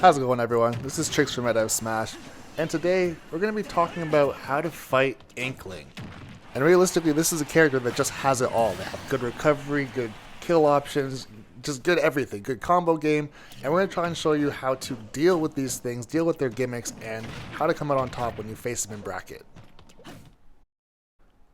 How's it going, everyone? This is Trixx from Red Out of Smash, and today we're going to be talking about how to fight Inkling. And realistically, this is a character that just has it all. They have good recovery, good kill options, just good everything, good combo game, and we're going to try and show you how to deal with these things, deal with their gimmicks, and how to come out on top when you face them in bracket.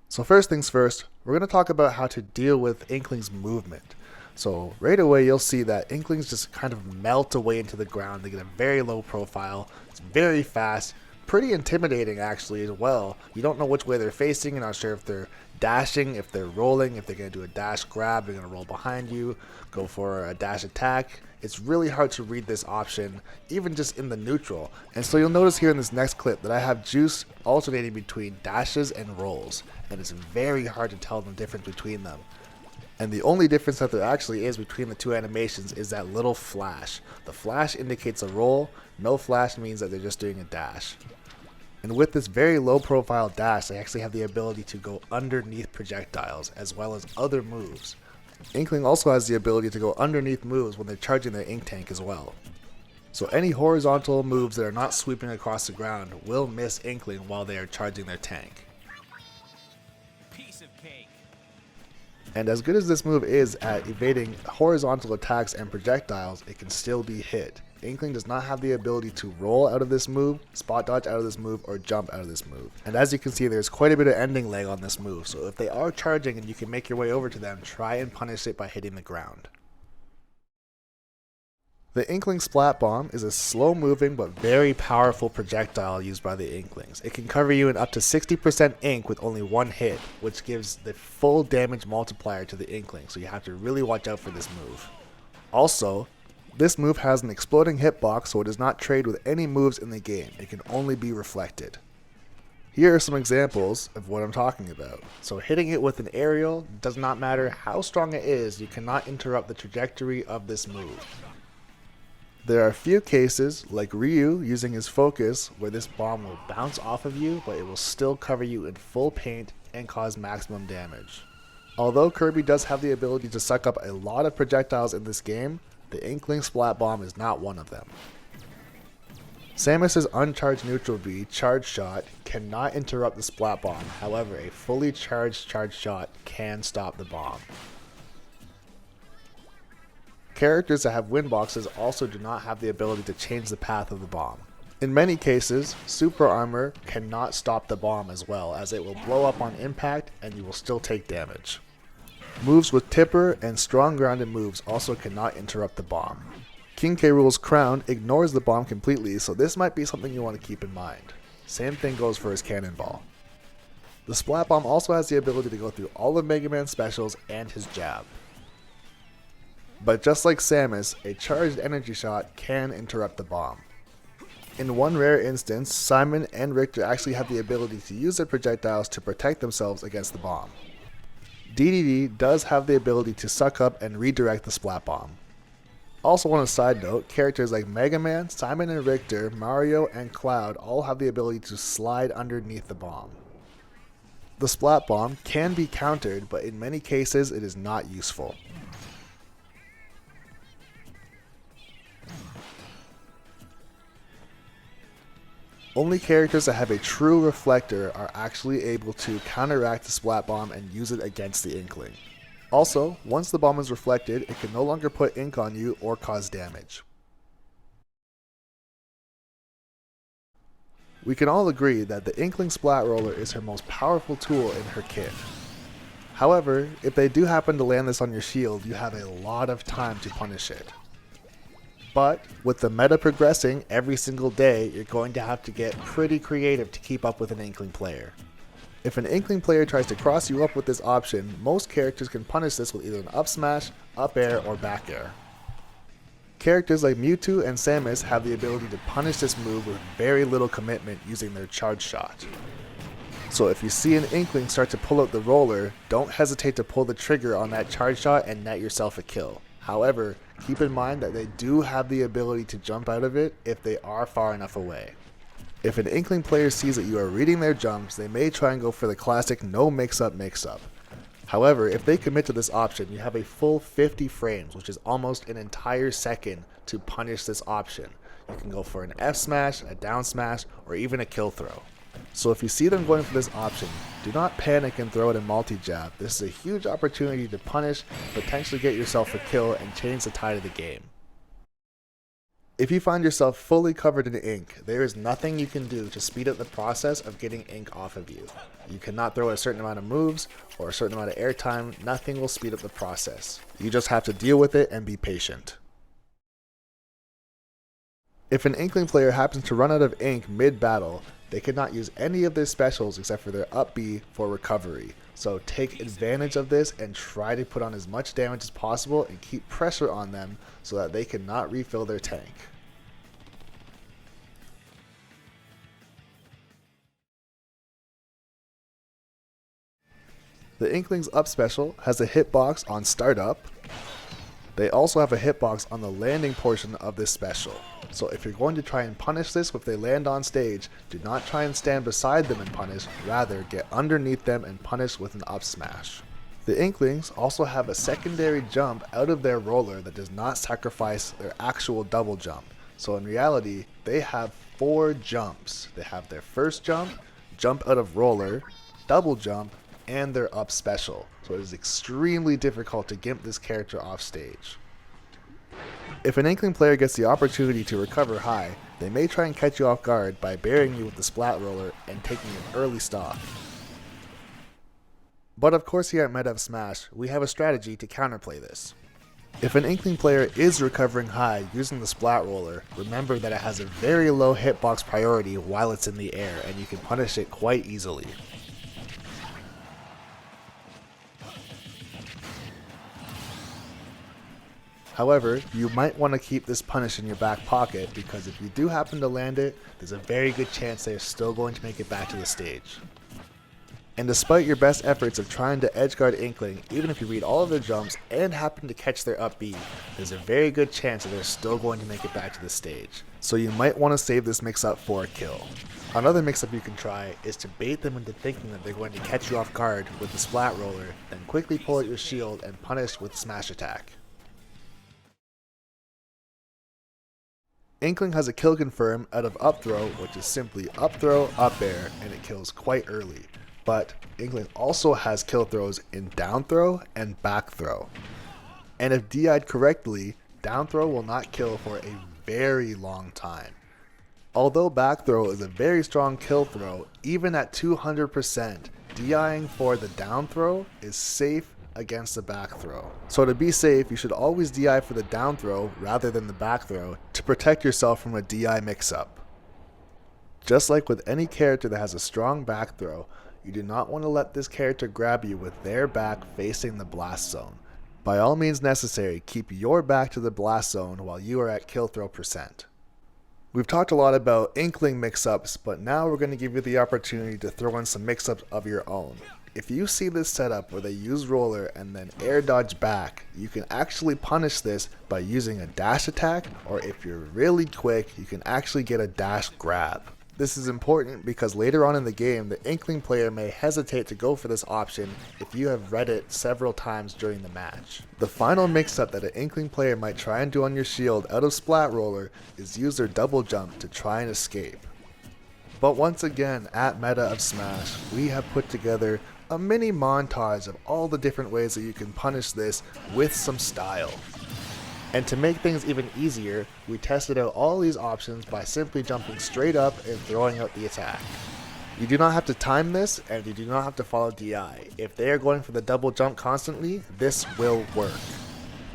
So first things first, we're going to talk about how to deal with Inkling's movement. So right away you'll see that Inklings just kind of melt away into the ground. They get a very low profile, it's very fast, pretty intimidating actually as well. You don't know which way they're facing, you're not sure if they're dashing, if they're rolling, if they're going to do a dash grab, they're going to roll behind you, go for a dash attack. It's really hard to read this option, even just in the neutral. And so you'll notice here in this next clip that I have Juice alternating between dashes and rolls, and it's very hard to tell the difference between them. And the only difference that there actually is between the two animations is that little flash. The flash indicates a roll, no flash means that they're just doing a dash. And with this very low profile dash, they actually have the ability to go underneath projectiles as well as other moves. Inkling also has the ability to go underneath moves when they're charging their ink tank as well. So any horizontal moves that are not sweeping across the ground will miss Inkling while they are charging their tank. And as good as this move is at evading horizontal attacks and projectiles, it can still be hit. Inkling does not have the ability to roll out of this move, spot dodge out of this move, or jump out of this move. And as you can see, there's quite a bit of ending lag on this move, so if they are charging and you can make your way over to them, try and punish it by hitting the ground. The Inkling Splat Bomb is a slow-moving but very powerful projectile used by the Inklings. It can cover you in up to 60% ink with only one hit, which gives the full damage multiplier to the Inkling, so you have to really watch out for this move. Also, this move has an exploding hitbox, so it does not trade with any moves in the game. It can only be reflected. Here are some examples of what I'm talking about. So hitting it with an aerial does not matter how strong it is, you cannot interrupt the trajectory of this move. There are a few cases, like Ryu using his focus, where this bomb will bounce off of you, but it will still cover you in full paint and cause maximum damage. Although Kirby does have the ability to suck up a lot of projectiles in this game, the Inkling Splat Bomb is not one of them. Samus's uncharged neutral B, Charge Shot, cannot interrupt the Splat Bomb, however a fully charged Charge Shot can stop the bomb. Characters that have wind boxes also do not have the ability to change the path of the bomb. In many cases, Super Armor cannot stop the bomb as well, as it will blow up on impact and you will still take damage. Moves with Tipper and strong grounded moves also cannot interrupt the bomb. King K. Rool's Crown ignores the bomb completely, so this might be something you want to keep in mind. Same thing goes for his Cannonball. The Splat Bomb also has the ability to go through all of Mega Man's specials and his jab. But just like Samus, a charged energy shot can interrupt the bomb. In one rare instance, Simon and Richter actually have the ability to use their projectiles to protect themselves against the bomb. DDD does have the ability to suck up and redirect the Splat Bomb. Also on a side note, characters like Mega Man, Simon and Richter, Mario, and Cloud all have the ability to slide underneath the bomb. The Splat Bomb can be countered, but in many cases it is not useful. Only characters that have a true reflector are actually able to counteract the Splat Bomb and use it against the Inkling. Also, once the bomb is reflected, it can no longer put ink on you or cause damage. We can all agree that the Inkling Splat Roller is her most powerful tool in her kit. However, if they do happen to land this on your shield, you have a lot of time to punish it. But with the meta progressing every single day, you're going to have to get pretty creative to keep up with an Inkling player. If an Inkling player tries to cross you up with this option, most characters can punish this with either an up smash, up air, or back air. Characters like Mewtwo and Samus have the ability to punish this move with very little commitment using their Charge Shot. So if you see an Inkling start to pull out the roller, don't hesitate to pull the trigger on that Charge Shot and net yourself a kill. However, keep in mind that they do have the ability to jump out of it if they are far enough away. If an Inkling player sees that you are reading their jumps, they may try and go for the classic no mix-up mix-up. However, if they commit to this option, you have a full 50 frames, which is almost an entire second to punish this option. You can go for an F smash, a down smash, or even a kill throw. So if you see them going for this option, do not panic and throw it in multi-jab. This is a huge opportunity to punish, potentially get yourself a kill, and change the tide of the game. If you find yourself fully covered in ink, there is nothing you can do to speed up the process of getting ink off of you. You cannot throw a certain amount of moves or a certain amount of airtime. Nothing will speed up the process. You just have to deal with it and be patient. If an Inkling player happens to run out of ink mid-battle, they cannot use any of their specials except for their up B for recovery. So take advantage of this and try to put on as much damage as possible and keep pressure on them so that they cannot refill their tank. The Inkling's up special has a hitbox on startup. They also have a hitbox on the landing portion of this special. So if you're going to try and punish this if they land on stage, do not try and stand beside them and punish, rather get underneath them and punish with an up smash. The Inklings also have a secondary jump out of their roller that does not sacrifice their actual double jump. So in reality, they have 4 jumps. They have their first jump, jump out of roller, double jump, and their up special. So it is extremely difficult to gimp this character off stage. If an Inkling player gets the opportunity to recover high, they may try and catch you off guard by burying you with the SPLAT roller and taking an early stock. But of course here at Meta of Smash, we have a strategy to counterplay this. If an Inkling player is recovering high using the SPLAT roller, remember that it has a very low hitbox priority while it's in the air, and you can punish it quite easily. However, you might want to keep this punish in your back pocket because if you do happen to land it, there's a very good chance they're still going to make it back to the stage. And despite your best efforts of trying to edgeguard Inkling, even if you read all of their jumps and happen to catch their up B, there's a very good chance that they're still going to make it back to the stage. So you might want to save this mix-up for a kill. Another mix-up you can try is to bait them into thinking that they're going to catch you off guard with the SPLAT roller, then quickly pull out your shield and punish with smash attack. Inkling has a kill confirm out of up throw, which is simply up throw, up air, and it kills quite early. But Inkling also has kill throws in down throw and back throw. And if DI'd correctly, down throw will not kill for a very long time. Although back throw is a very strong kill throw, even at 200%, DIing for the down throw is safe against the back throw. So to be safe, you should always DI for the down throw rather than the back throw to protect yourself from a DI mix-up. Just like with any character that has a strong back throw, you do not want to let this character grab you with their back facing the blast zone. By all means necessary, keep your back to the blast zone while you are at kill throw percent. We've talked a lot about Inkling mix-ups, but now we're going to give you the opportunity to throw in some mix-ups of your own. If you see this setup where they use roller and then air dodge back, you can actually punish this by using a dash attack, or if you're really quick, you can actually get a dash grab. This is important because later on in the game, the Inkling player may hesitate to go for this option if you have read it several times during the match. The final mix-up that an Inkling player might try and do on your shield out of SPLAT roller is use their double jump to try and escape. But once again, at Meta of Smash, we have put together a mini montage of all the different ways that you can punish this with some style. And to make things even easier, we tested out all these options by simply jumping straight up and throwing out the attack. You do not have to time this, and you do not have to follow DI. If they are going for the double jump constantly, this will work.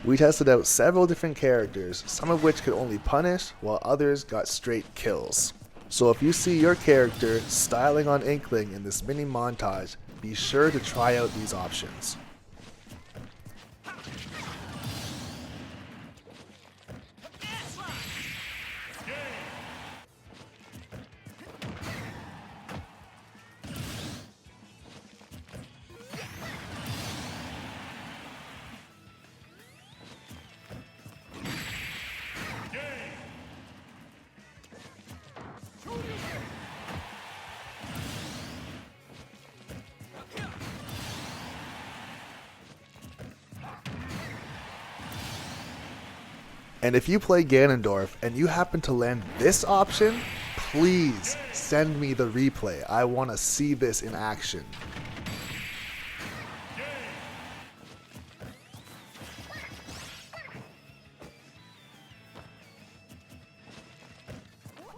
We tested out several different characters, some of which could only punish, while others got straight kills. So if you see your character styling on Inkling in this mini montage, be sure to try out these options. And if you play Ganondorf and you happen to land this option, please send me the replay. I want to see this in action.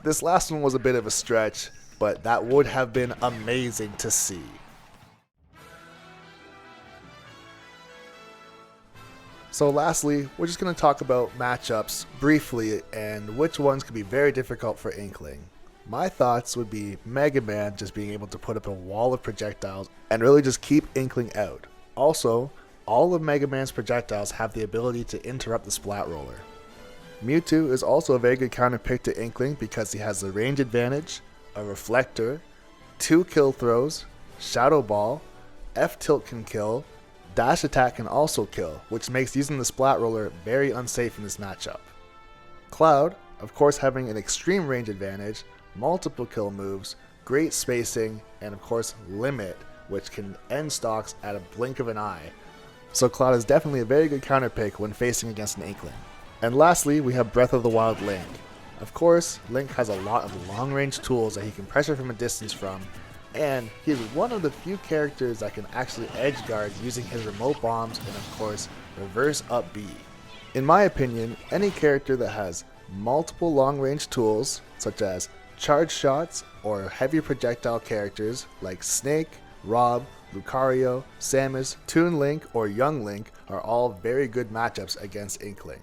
This last one was a bit of a stretch, but that would have been amazing to see. So lastly, we're just going to talk about matchups briefly and which ones could be very difficult for Inkling. My thoughts would be Mega Man just being able to put up a wall of projectiles and really just keep Inkling out. Also, all of Mega Man's projectiles have the ability to interrupt the Splat Roller. Mewtwo is also a very good counter pick to Inkling because he has the range advantage, a reflector, 2 kill throws, Shadow Ball, F-Tilt can kill, Dash Attack can also kill, which makes using the Splat Roller very unsafe in this matchup. Cloud, of course, having an extreme range advantage, multiple kill moves, great spacing, and of course Limit, which can end stocks at a blink of an eye. So Cloud is definitely a very good counter pick when facing against an Inkling. And lastly, we have Breath of the Wild Link. Of course, Link has a lot of long-range tools that he can pressure from a distance from, and he is one of the few characters that can actually edge guard using his remote bombs and of course, reverse up B. In my opinion, any character that has multiple long-range tools, such as charge shots or heavy projectile characters like Snake, Rob, Lucario, Samus, Toon Link, or Young Link are all very good matchups against Inkling.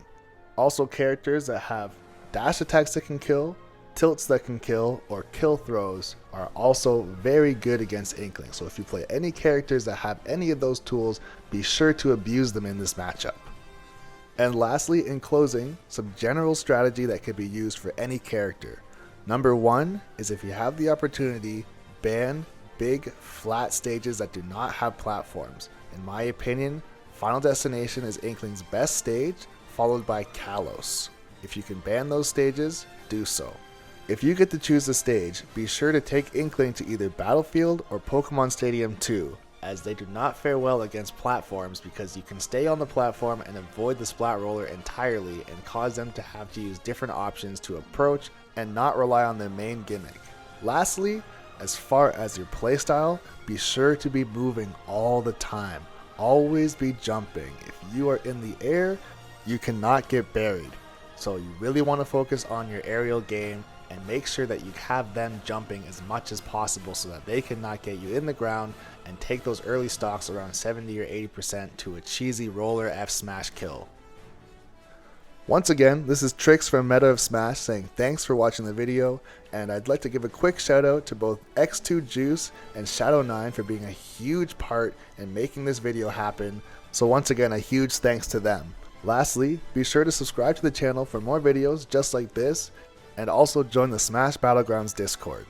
Also, characters that have dash attacks that can kill, tilts that can kill, or kill throws are also very good against Inkling. So if you play any characters that have any of those tools, be sure to abuse them in this matchup. And lastly, in closing, some general strategy that can be used for any character. Number 1 is if you have the opportunity, ban big flat stages that do not have platforms. In my opinion, Final Destination is Inkling's best stage, followed by Kalos. If you can ban those stages, do so. If you get to choose a stage, be sure to take Inkling to either Battlefield or Pokemon Stadium 2, as they do not fare well against platforms because you can stay on the platform and avoid the Splat Roller entirely and cause them to have to use different options to approach and not rely on their main gimmick. Lastly, as far as your playstyle, be sure to be moving all the time. Always be jumping. If you are in the air, you cannot get buried. So you really want to focus on your aerial game and make sure that you have them jumping as much as possible so that they cannot get you in the ground and take those early stocks around 70 or 80% to a cheesy roller F smash kill. Once again, this is Trixx from Meta of Smash saying thanks for watching the video, and I'd like to give a quick shout out to both X2Juice and Shadow9 for being a huge part in making this video happen. So once again, a huge thanks to them. Lastly, be sure to subscribe to the channel for more videos just like this, and also join the Smash Battlegrounds Discord.